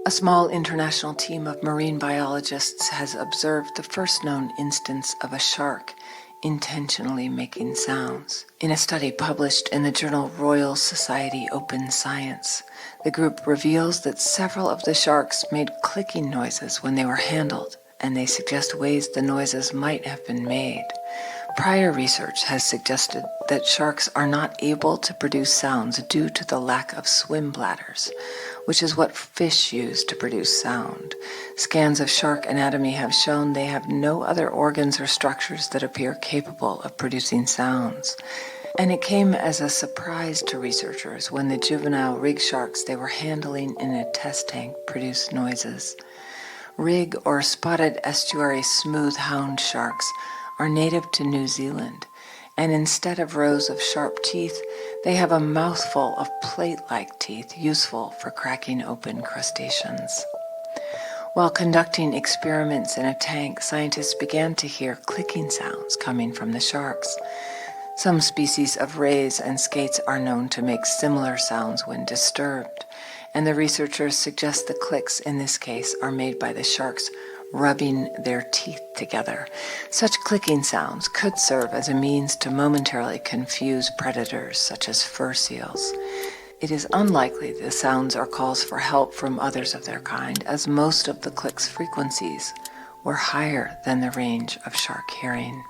A small international team of marine biologists has observed the first known instance of a shark intentionally making sounds. In a study published in the journal Royal Society Open Science, the group reveals that several of the sharks made clicking noises when they were handled, and they suggest ways the noises might have been made. Prior research has suggested that sharks are not able to produce sounds due to the lack of swim bladders, which is what fish use to produce sound. Scans of shark anatomy have shown they have no other organs or structures that appear capable of producing sounds. And it came as a surprise to researchers when the juvenile rig sharks they were handling in a test tank produced noises. Rig or spotted estuary smooth hound sharks are native to New Zealand, and instead of rows of sharp teeth, they have a mouthful of plate-like teeth useful for cracking open crustaceans. While conducting experiments in a tank, scientists began to hear clicking sounds coming from the sharks. Some species of rays and skates are known to make similar sounds when disturbed, and the researchers suggest the clicks in this case are made by the sharks rubbing their teeth together. Such clicking sounds could serve as a means to momentarily confuse predators such as fur seals. It is unlikely the sounds are calls for help from others of their kind, as most of the clicks' frequencies were higher than the range of shark hearing.